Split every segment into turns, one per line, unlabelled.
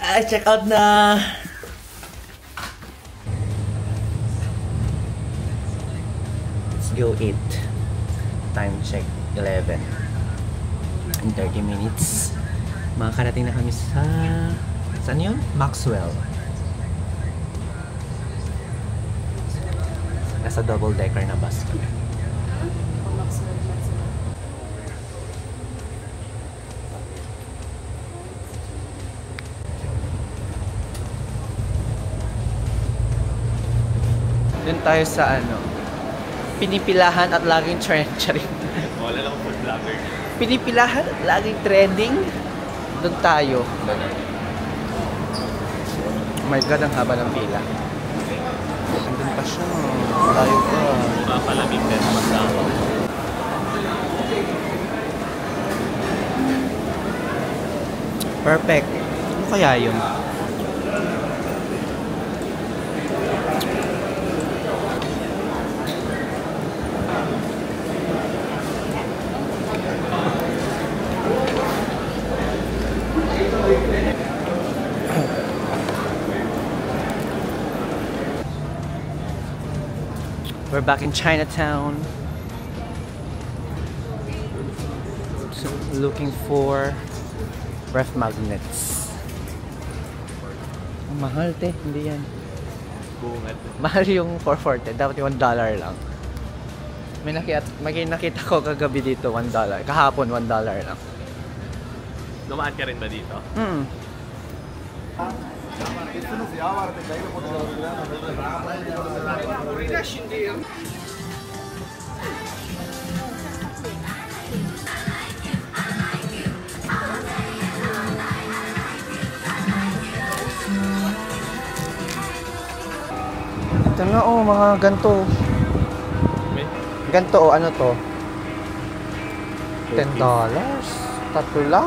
Ay, check out na! Let's go eat. Time check, 11. In 30 minutes. Makakarating na kami sa... Saan yun? Maxwell. Nasa double-decker na bus kami. Doon tayo sa ano, pinipilahan at laging trending.
Wala lang food vlogger.
Pinipilahan at laging trending. Doon tayo. Oh my God, ang haba ng pila. Doon pa siya. Tayo pa.
Mapalamig din masama.
Perfect. Ano kaya yun? We're back in Chinatown. So, looking for ref magnets. Ang mahal te, hindi yan.
Bungat.
Mahal yung 440, dapat yung $1 lang. May nakita ko kagabi dito, $1. Kahapon, $1 lang.
Dumaan ka rin ba dito?
Ito nga oh, mga ganto. Ganto oh, ano to? $10? Tatlo lang?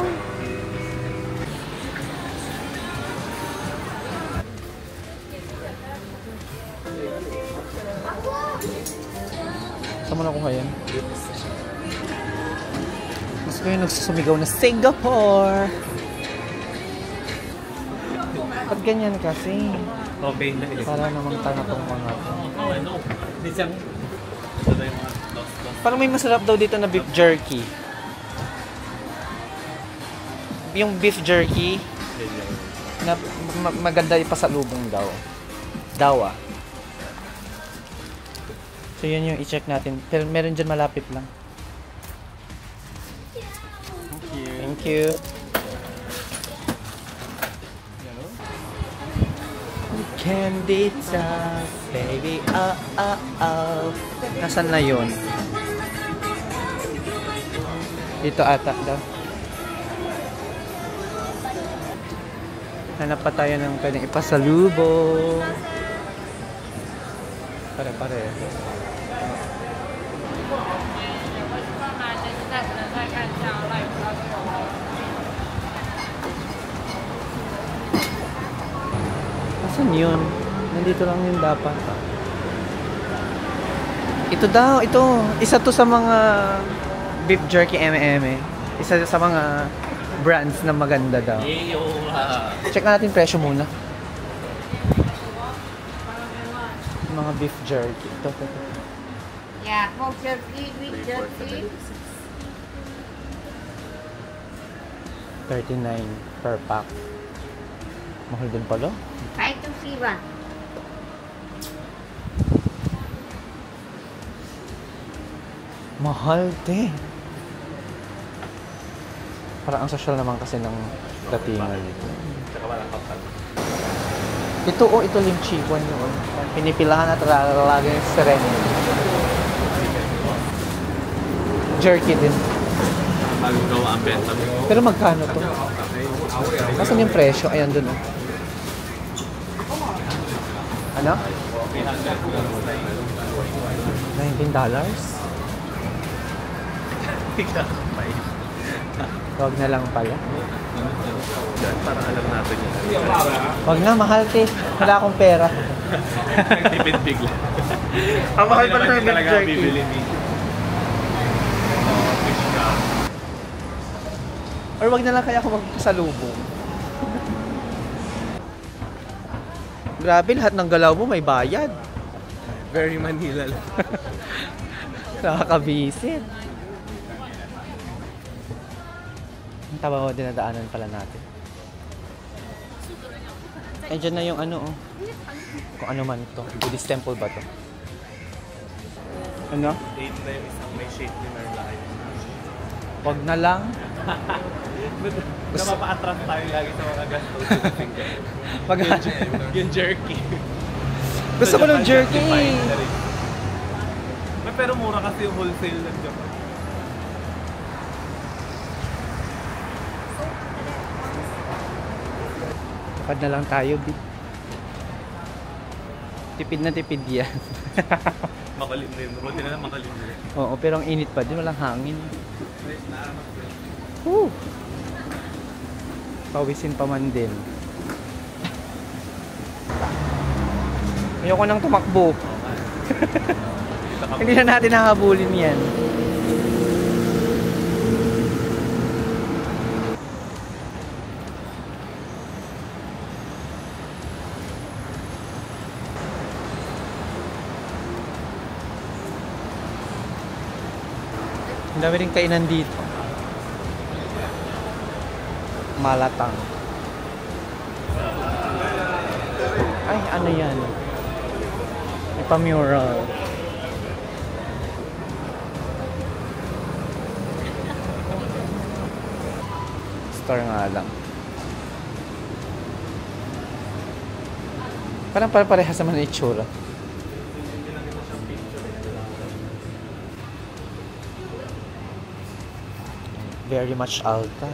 Saan mo na kuha yan? Mas ko yung nagsusumigaw na Singapore! Ba't ganyan kasi?
Okay na eh.
Para namang tanga tong mga to.
Oh, ano? Hindi siyang... Ito na yung mga lost.
Parang may masarap daw dito na beef jerky. Yung beef jerky na maganda ipasalubong daw. Daw ah. So yun yung i-check natin. Pero meron dyan malapit lang.
Thank you.
Thank you. Candida, baby, oh, oh, oh. Nasaan na yun? Dito ata daw. Hanap pa tayo ng pwedeng ipasalubong. Pare-pare. Saan yun? Nandito lang yung dapat. Ito daw, ito. Isa to sa mga beef jerky M&M. Isa sa mga brands na maganda daw. Check natin presyo muna. Mga beef jerky. Ito.
Yeah, pork jerky, beef jerky.
39 per pack. Mahal din pala.
5 to 7.
Mahal, te. Parang ang social naman kasi ng datingan nito.
Tsaka walang kapal.
Ito, oh, ito limchi. Yun. Pinipilahan at lagi ng serenity. Jerky din.
Bagong gawa ang benta mo.
Pero magkano to? Nasaan yung presyo? Ayan dun, oh. Ano? $19? Wag na lang pala.
Para alam natin yun.
Wag na, mahal te. Wala akong pera.
Tipid bigla.
Ang mahal pala ng beef jerky.
Bibili ni. Fish ka.
Or wag na lang kaya ako magpasalubong. Grabe, lahat ng galaw mo may bayad.
Very Manila lang.
Nakakabisit. Ang taba mo, dinadaanan pala natin. Ay, dyan na yung ano, oh. Kung ano man to. Buddhist temple ba to? Ano?
Date na yung isang may shape din our life.
Wag na lang.
Napapa-attract tayo lagi sa mga gastos.
Pag
Yung jerky.
Gusto ko ng jerky.
Pero mura kasi yung wholesale ng Japan.
Pad na lang tayo, B. Tipid na tipid yan.
Makalim rin. Buti na lang makalim rin.
Oo, pero ang init pa din, walang hangin. Woo! Pawisin pa man din. Ayoko nang tumakbo. Hindi na natin nakabulin yan. Ang dami rin kainan dito. Malatang. Ay, ano yan? May pa-mural. Store nga lang. Parang pare-parehas naman ang itsura. Very much alta.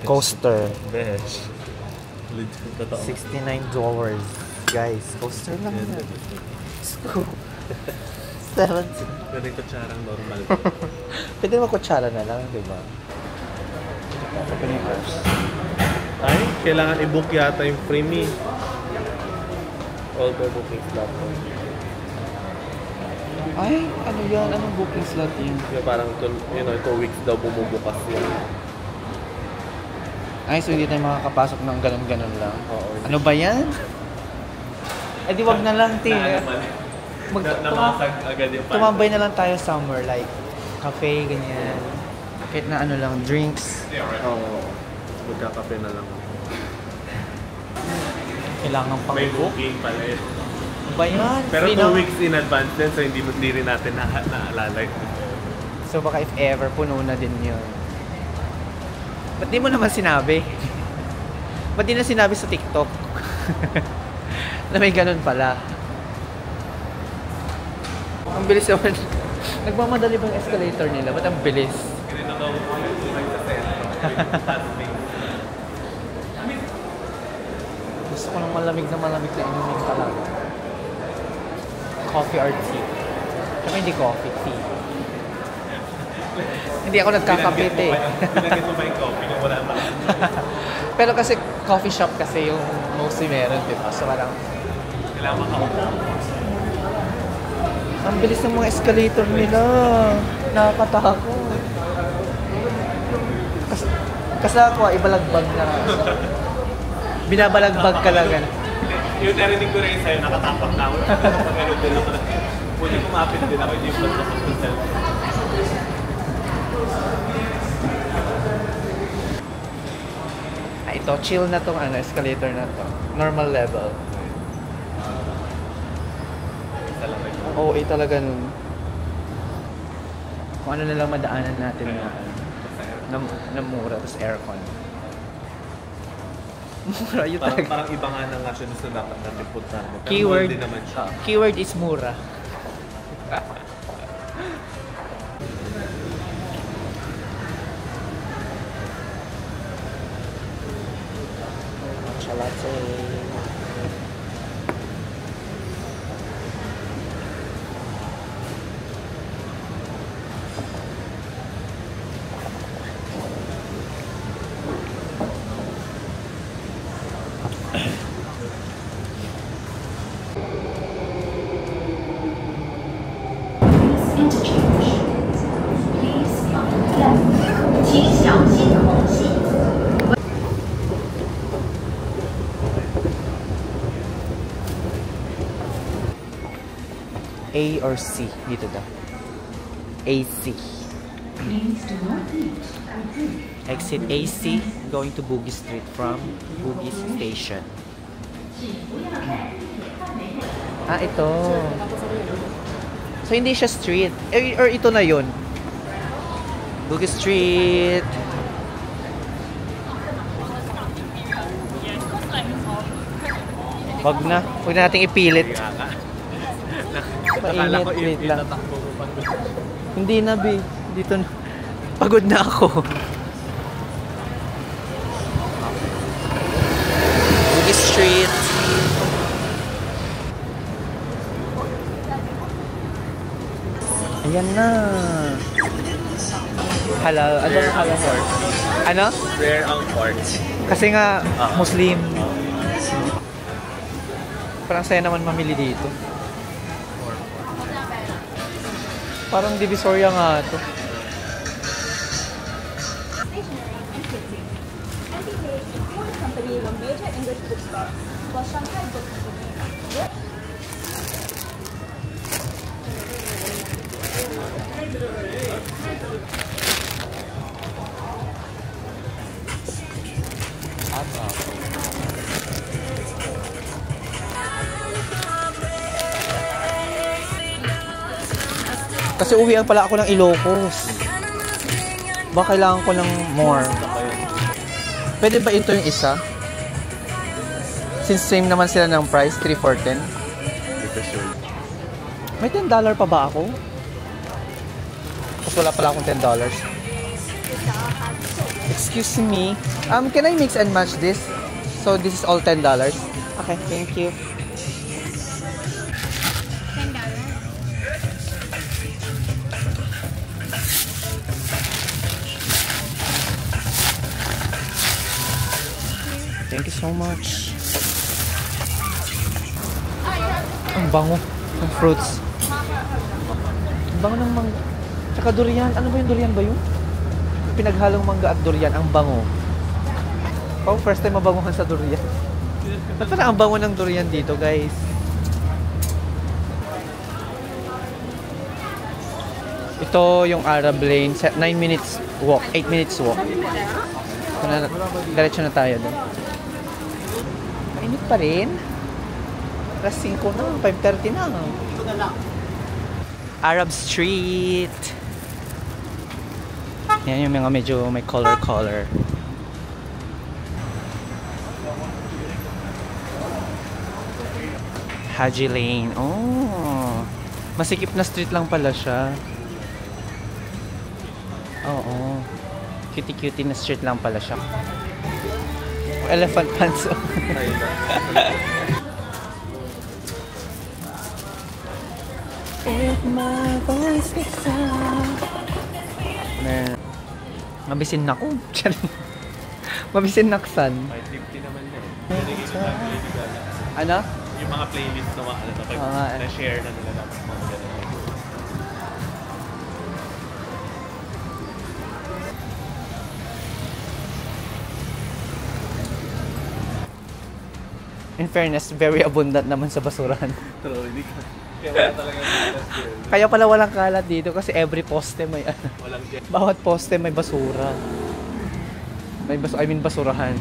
Coaster.
Besh. Totoo.
$69. Guys, coaster lang yan. Scoop. 70.
Pero yung kutsarang normal.
Pwede naman kutsara na lang, di ba? Open yung hours.
Ay, kailangan i-book yata yung Freemi. All the booking slot.
Ay, ano yan? Anong booking slot yun?
Yung parang, 2 weeks daw bumubukas yun.
Ay, so hindi tayo makakapasok ng ganun-ganun lang.
Oo.
Ano ba yan? Eh di wag na lang, Tim.
Namasag agad yung
Tumambay na lang tayo somewhere, like cafe, ganyan. Kahit na ano lang, drinks.
Oo. Magkakape na lang.
Kailangan pang
May booking pala yun.
Ano ba yan?
Pero
Free
2
na-
weeks in advance din, so hindi rin natin naalala yun.
So baka if ever, puno na din yun. Ba't di mo naman sinabi? Ba't di na sinabi sa TikTok? Na may ganun pala. Ang bilis naman. Nagmamadali bang escalator nila? Ba't ang bilis?
Ganito daw sa sentro.
Gusto ko ng malamig na inumin talaga. Coffee or tea? Saka hindi coffee, tea. Hindi ako nagkakapit eh.
Binagyan mo ba yung coffee kung wala pa?
Pero kasi coffee shop kasi yung mostly meron, di ba? So parang,
Kailangan makaupo.
ang bilis ng mga escalator nila. Nakakatakot. Kasi ako, ibalagbag na. Binabalagbag ka lang.
Yung narinig ko rin sa'yo, nakatapak na ako. Meron din ako. Pwede kumapit din ako, hindi pa sa selfie.
Ito, chill na tong escalator na to. Normal level. Oo, talaga nun. Kung ano na lang madaanan natin na mura, tapos aircon. Mura yun talaga.
Parang iba nga na nga siya doon sa dapat natin puntahan mo. Pero
Keyword,
mall din naman siya.
keyword is mura. Matcha latte. A or C? Dito daw. AC. Exit AC, going to Bugis Street from Bugis Station. Ah, ito. So, hindi siya street. Or ito na yun. Bugis Street. Wag na. Huwag na nating ipilit.
Akala ko
Wait lang.
itatakbo ko pa.
Hindi na, B. Dito na. Pagod na ako. Bugis Street. Ayan na. Halal. Ano ang halal? Ano?
Rare ang pork.
Kasi nga, Muslim. Parang saya naman mamili dito. Parang Divisoria nga ito. Kasi uwian pala ako ng Ilocos. Baka kailangan ko ng more. Pwede ba ito yung isa? Since same naman sila ng price, 3 for 10. May $10 pa ba ako? Tapos wala pala akong $10. Excuse me. Can I mix and match this? So this is all $10. Okay, thank you. Thank you so much. Ang bango ng fruits. Ang bango ng mangga. Tsaka durian. Ano ba yung durian ba yun? Pinaghalong mangga at durian. Ang bango. Oh, first time mabanguhan sa durian. Ba't parang ang bango ng durian dito, guys? Ito yung Arab Lane. 9 minutes walk. 8 minutes walk. Diretso na tayo doon. Mainit pa rin. Alas 5 na, 5:30 na. Arab Street. Yan yung mga medyo may color. Haji Lane. Oh. Masikip na street lang pala siya. Oo. Cutie-cutie na street lang pala siya. Elephant pants. If my voice gets up. Mabisin na ko. Mabisin naksan.
550 naman yan.
Ano?
Yung mga playlist na na-share na nila naman. Mga ganun.
In fairness, very abundant naman sa basurahan.
True, hindi ka. Kaya wala talagang
Kaya pala walang kalat dito kasi every poste may
walang jet.
bawat poste may basura. Basurahan.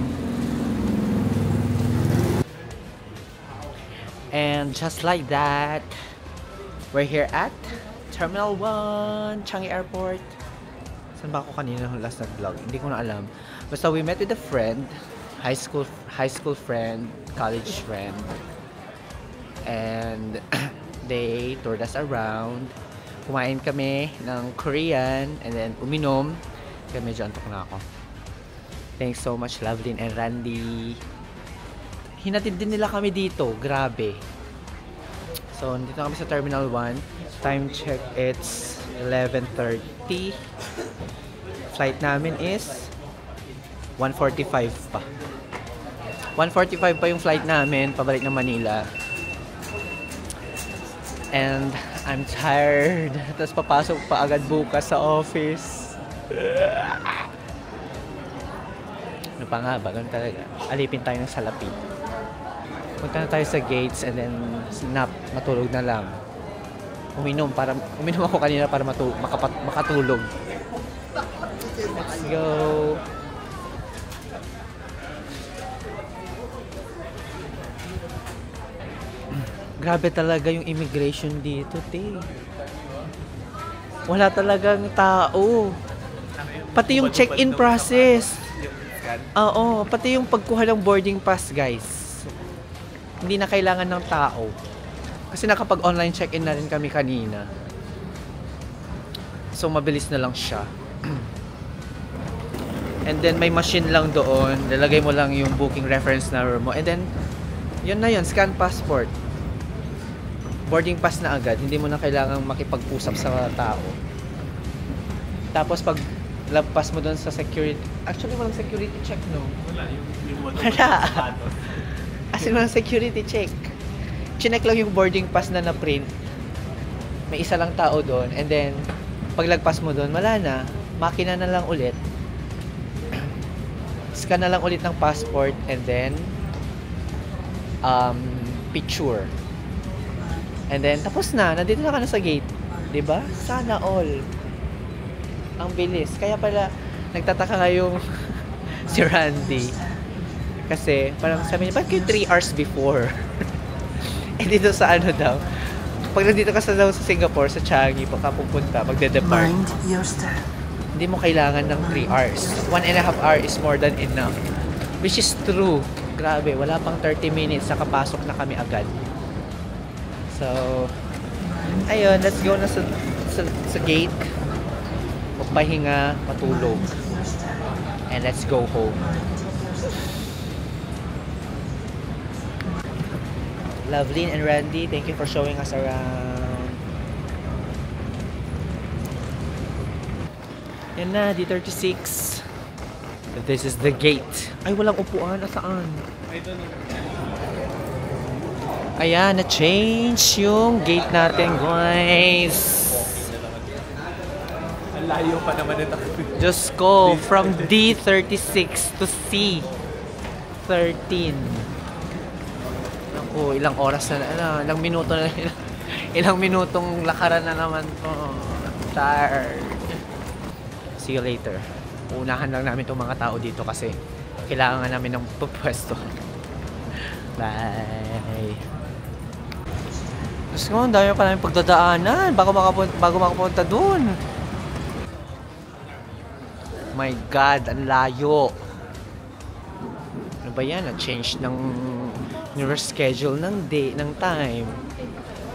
And just like that, we're here at Terminal 1, Changi Airport. Saan ba ako kanina last na vlog? Hindi ko na alam. Basta we met with a friend, high school friend, college friend. And they toured us around. Kumain kami ng Korean and then uminom. Kaya medyo antok na ako. Thanks so much, Lovelyn and Randy. Hinatid din nila kami dito. Grabe. So, nandito kami sa Terminal 1. Time check, it's 11:30. Flight namin is 1:45 pa. 1:45 pa yung flight namin pabalik ng Manila. And I'm tired. Tapos papasok pa agad bukas sa office. Ano pa nga ba? Ganun talaga. Alipin tayo ng salapi. Punta na tayo sa gates and then snap, matulog na lang. Uminom ako kanina para makatulog. Let's go. Grabe talaga yung immigration dito, te. Wala talagang tao. Pati yung check-in process. Oo, pati yung pagkuha ng boarding pass, guys. Hindi na kailangan ng tao. Kasi nakapag-online check-in na rin kami kanina. So, mabilis na lang siya. And then, may machine lang doon. Lalagay mo lang yung booking reference number mo. And then, yun na yun. Scan passport. Boarding pass na agad. Hindi mo na kailangang makipag-usap sa tao. Tapos, pag lagpas mo doon sa security. Actually, walang security check, no?
Wala. Yung
Wala. As in, walang security check. Chinek lang yung boarding pass na na-print. May isa lang tao doon. And then, paglagpas mo doon, wala na. Makina na lang ulit. Scan na lang ulit ng passport. And then, picture. And then, tapos na. Nandito na ka na sa gate. Diba? Sana all. Ang bilis. Kaya pala, nagtataka nga yung si Randy. Kasi, parang sabi niya, ba't kayo 3 hours before? Eh, dito sa ano daw, pag nandito ka sa Singapore, sa Changi, pagka pupunta, magde-depart, hindi mo kailangan ng 3 hours. 1.5 hours is more than enough. Which is true. Grabe, wala pang 30 minutes, nakapasok na kami agad. So, ayun, let's go na sa gate. Magpahinga, matulog. And let's go home. Loveline and Randy, thank you for showing us around. Yan na, D36. This is the gate. Ay, walang upuan. Saan?
I don't know.
Ayan, na-change yung gate natin, guys.
Ang layo pa naman ito.
Diyos ko, from D36 to C13. Naku, ilang oras na, ilang minuto na, ilang minutong lakaran na naman to. Tired. See you later. Unahan lang namin itong mga tao dito kasi kailangan namin ng pupwesto. Bye. Diyos ko, ang dami pa namin pagdadaanan bago makapunta dun. My God, ang layo. Ano ba yan? Na-change ng schedule ng day, ng time.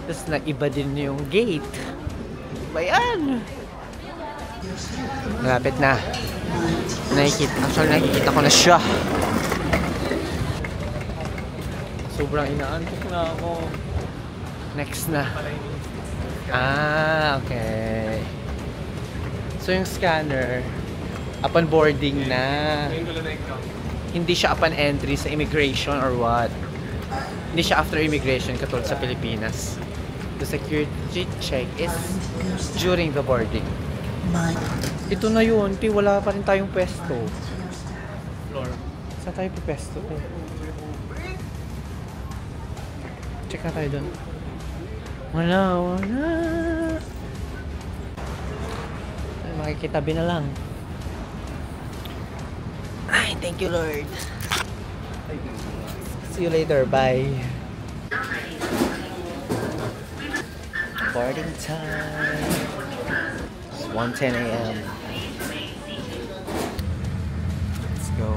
Tapos nag-iba din yung gate. Ano ba yan? Malapit na. Nakikita ko na siya. Sobrang inaantok na ako. Next na. Okay. So yung scanner, upon boarding na. Hindi siya upon entry sa immigration or what. Hindi siya after immigration katulad sa Pilipinas. The security check is during the boarding. Ito na yun, wala pa rin tayong pwesto.
Floor.
Saan tayo pwesto? Check na tayo dun. Wala. Ay, makikitabi na lang. Ay, thank you, Lord. See you later. Bye. Boarding time. It's 1:10 a.m. Let's go.